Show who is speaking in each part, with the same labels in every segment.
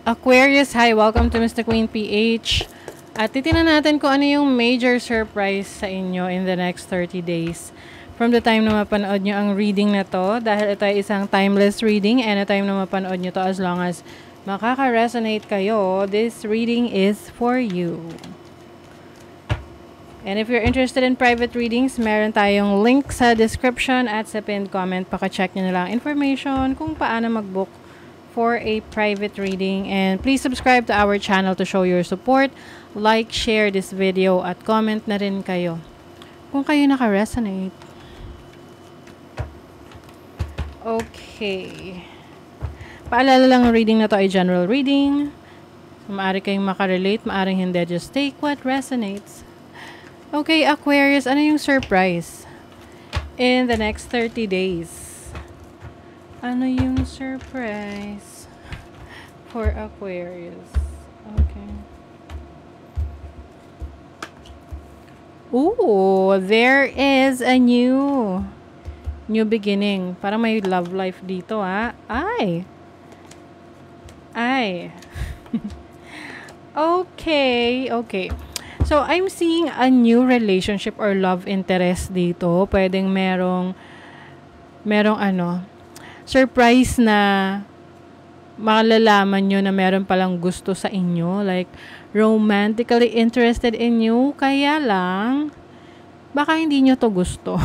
Speaker 1: Aquarius, hi! Welcome to Mr. Queen PH. At titingnan natin kung ano yung major surprise sa inyo in the next 30 days. From the time na mapanood nyo ang reading na to, dahil ito ay isang timeless reading, anytime na mapanood nyo to as long as makaka-resonate kayo, this reading is for you. And if you're interested in private readings, meron tayong link sa description at sa pinned comment. Paka-check nyo na lang information kung paano mag-book for a private reading. And please subscribe to our channel to show your support. Like, share this video at comment na rin kayo kung kayo naka-resonate. Okay. Paalala lang, reading na to ay general reading. Maaari kayong makarelate, maaring hindi. Just take what resonates. Okay, Aquarius, ano yung surprise in the next 30 days? Ano yung surprise for Aquarius? Okay. Ooh, there is a new beginning. Parang may love life dito, ha? Ay. Okay. So, I'm seeing a new relationship or love interest dito. Pwedeng merong surprise na malalaman nyo na meron palang gusto sa inyo. Like, romantically interested in you. Kaya lang, baka hindi nyo to gusto.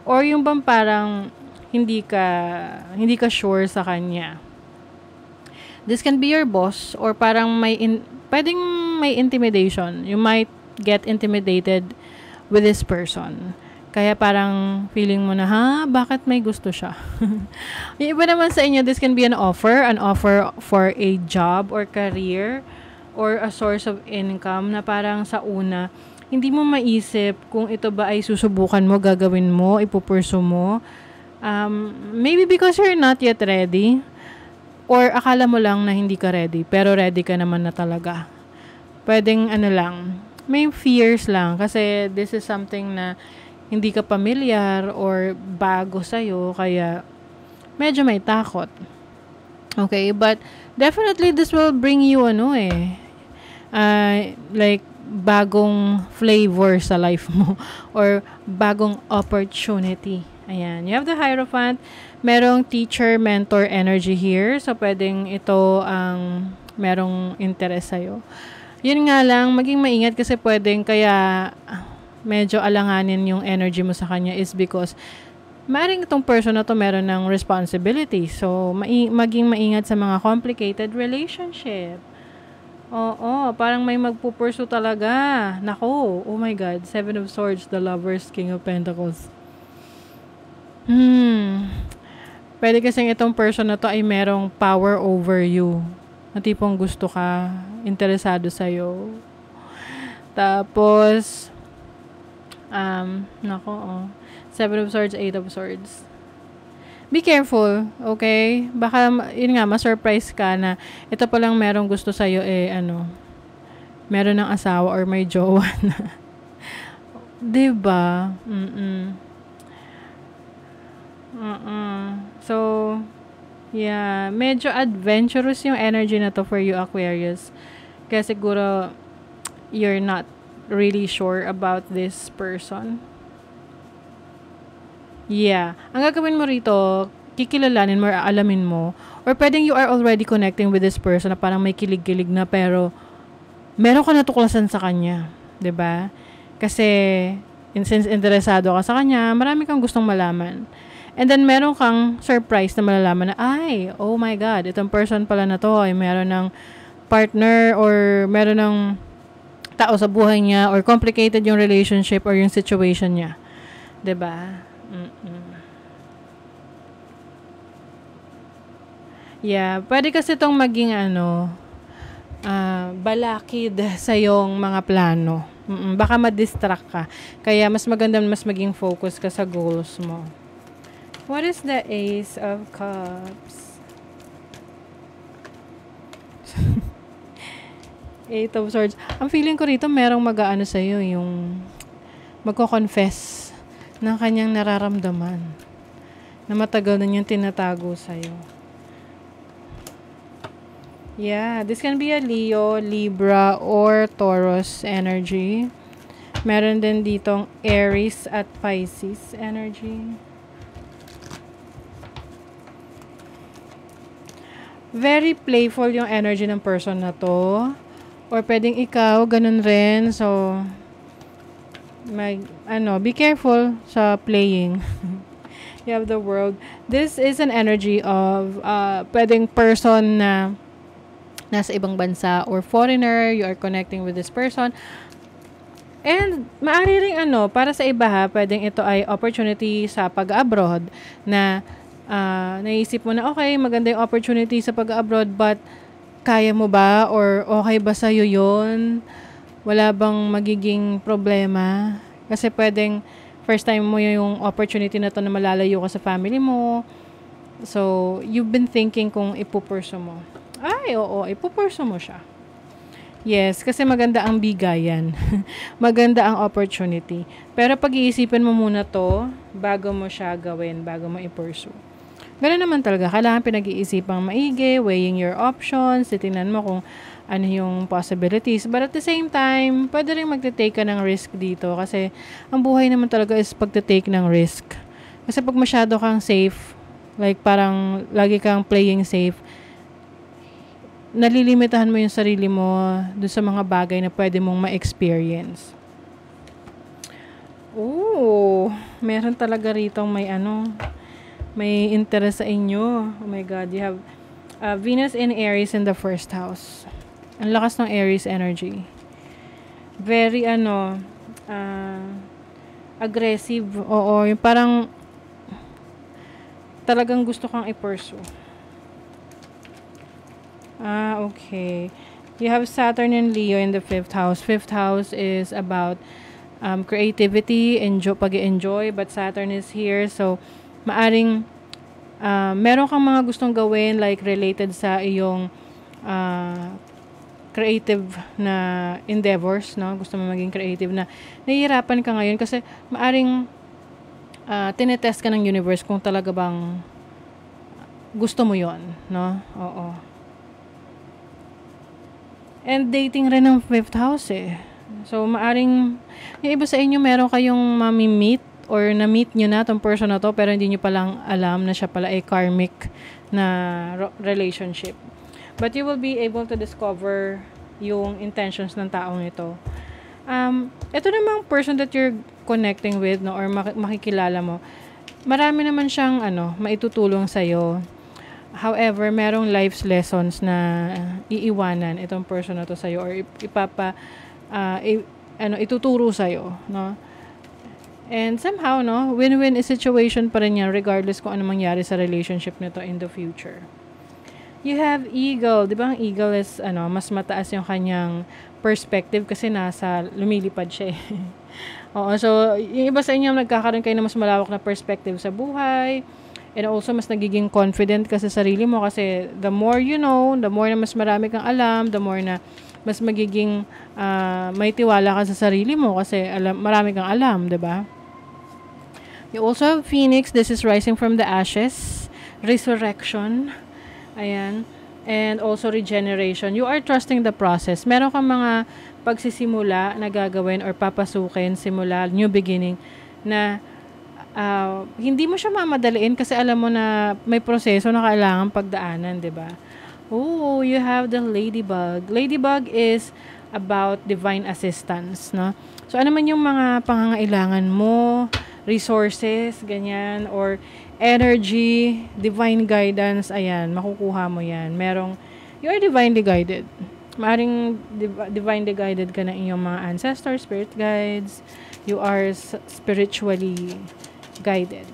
Speaker 1: Or yung bang parang hindi ka sure sa kanya. This can be your boss or parang pwedeng may intimidation. You might get intimidated with this person. Kaya parang feeling mo na, bakit may gusto siya? Yung iba naman sa inyo, this can be an offer for a job or career or a source of income na parang sa una, hindi mo maisip kung ito ba ay susubukan mo, gagawin mo, ipupurso mo. Maybe because you're not yet ready. Or akala mo lang na hindi ka ready, pero ready ka naman na talaga. Pwedeng may fears lang kasi this is something na hindi ka familiar or bago sa'yo, kaya medyo may takot. Okay, but definitely this will bring you like bagong flavor sa life mo or bagong opportunity. Ayan, you have the Hierophant. Merong teacher, mentor energy here. So, pwedeng ito ang merong interest sa'yo. Yun nga lang, maging maingat kasi pwedeng kaya medyo alanganin yung energy mo sa kanya is because maaaring itong person na to meron ng responsibility. So, maging maingat sa mga complicated relationship. Oo, parang may magpupursu talaga. Nako, oh my God. 7 of Swords, the Lovers, King of Pentacles. Pwede kasing itong person na to ay merong power over you. Na tipong gusto ka, interesado sa'yo. Tapos, 7 of Swords, 8 of Swords. Be careful, okay? Baka, yun nga, ma-surprise ka na ito palang merong gusto sa'yo, meron ng asawa or may jowa na. Diba? So, yeah, medyo adventurous yung energy na to for you, Aquarius. Kaya siguro, you're not really sure about this person. Yeah. Ang gagawin mo rito, kikilalanin mo or aalamin mo. Or pwedeng you are already connecting with this person na parang may kilig-kilig na pero meron ka natuklasan sa kanya. 'Di ba? Kasi, since interesado ka sa kanya, marami kang gustong malaman. And then, meron kang surprise na malalaman na, oh my God, itong person pala na to ay meron ng partner or meron ng tao sa buhay niya or complicated yung relationship or yung situation niya. 'Di ba? Yeah, pwede kasi itong maging balakid sa yung mga plano. Baka ma-distract ka. Kaya mas maganda mas maging focus ka sa goals mo. What is the Ace of Cups? 8 of Swords. Ang feeling ko rito, merong mag-aano sa'yo, yung magko-confess ng kanyang nararamdaman na matagal na niyang tinatago sa'yo. Yeah, this can be a Leo, Libra, or Taurus energy. Meron din ditong Aries at Pisces energy. Very playful yung energy ng person na to. Or pwedeng ikaw, ganun rin. So, be careful sa playing. You have the World. This is an energy of pwedeng person na nasa ibang bansa or foreigner, you are connecting with this person. And maaari ring para sa iba pwedeng ito ay opportunity sa pag-abroad na naisip mo na okay, maganda yung opportunity sa pag-abroad but kaya mo ba or okay ba sa'yo yun? Wala bang magiging problema? Kasi pwedeng first time mo yung opportunity na to na malalayo ka sa family mo. So, you've been thinking kung ipupurso mo. Ay, oo, ipupurso mo siya. Yes, kasi maganda ang bigayan. Maganda ang opportunity. Pero pag-iisipin mo muna to bago mo siya gawin, bago mo ipurso. Ganun naman talaga. Kailangan pinag-iisipang maigi, weighing your options, titingnan mo kung ano yung possibilities. But at the same time, pwede rin magte-take ka ng risk dito kasi ang buhay naman talaga is pagte-take ng risk. Kasi pag masyado kang safe, like parang lagi kang playing safe, nalilimitahan mo yung sarili mo dun sa mga bagay na pwede mong ma-experience. Oh, meron talaga rito may interest sa inyo. Oh my God, you have Venus in Aries in the first house. Ang lakas ng Aries energy. Very aggressive. Oo, yung parang talagang gusto kang i-pursue. Okay. You have Saturn and Leo in the 5th house. 5th house is about creativity, pag-enjoy, but Saturn is here. So, maaring meron kang mga gustong gawin like related sa iyong creative na endeavors, no? Gusto mo maging creative na nahihirapan ka ngayon kasi maaring tinetest ka ng universe kung talaga bang gusto mo yon, no? Oo. And dating rin ng 5th house eh. So, maaring yung iba sa inyo meron kayong mami-meet or na-meet nyo na tong person na to pero hindi nyo palang alam na siya pala ay karmic na relationship. But you will be able to discover yung intentions ng taong ito. Ito namang person that you're connecting with, no, or makikilala mo, marami naman siyang maitutulong sa'yo. However, merong life's lessons na iiwanan itong person na to sa'yo or ituturo sa'yo, no? And somehow, no, win-win situation pa rin yan regardless kung ano mangyari sa relationship nito in the future. You have eagle. Di ba ang eagle is, mas mataas yung kanyang perspective kasi lumilipad siya eh. Oo, so, yung iba sa inyo nagkakaroon kayo ng mas malawak na perspective sa buhay. And also, mas nagiging confident ka sa sarili mo kasi the more you know, the more na mas marami kang alam, the more na mas magiging may tiwala ka sa sarili mo kasi marami kang alam, diba? You also have Phoenix. This is rising from the ashes. Resurrection. Ayan. And also regeneration. You are trusting the process. Meron kang mga pagsisimula na gagawin or papasukin, simula, new beginning, na hindi mo siya mamadaliin kasi alam mo na may proseso na kailangan pagdaanan, diba? Oh, you have the ladybug. Ladybug is about divine assistance, no? So, ano man yung mga pangangailangan mo, resources, ganyan, or energy, divine guidance, ayan, makukuha mo yan. You are divinely guided. Maaring divinely guided ka ng iyong mga ancestors, spirit guides. You are spiritually guided.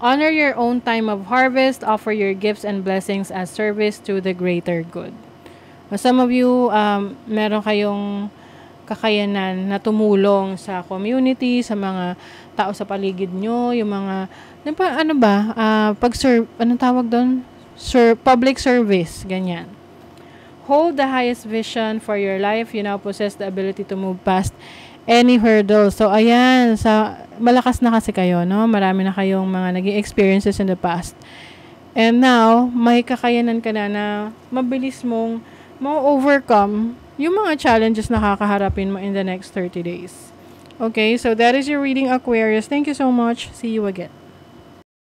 Speaker 1: Honor your own time of harvest. Offer your gifts and blessings as service to the greater good. Some of you, meron kayong kakayanan na tumulong sa community, sa mga tao sa paligid nyo, yung mga, anong tawag doon? Public service, ganyan. Hold the highest vision for your life. You now possess the ability to move past any hurdle. So, ayan, malakas na kasi kayo, no? Marami na kayong mga naging experiences in the past. And now, may kakayanan ka na mabilis mong ma-overcome yung mga challenges na kakaharapin mo in the next 30 days. Okay, so that is your reading, Aquarius. Thank you so much. See you again.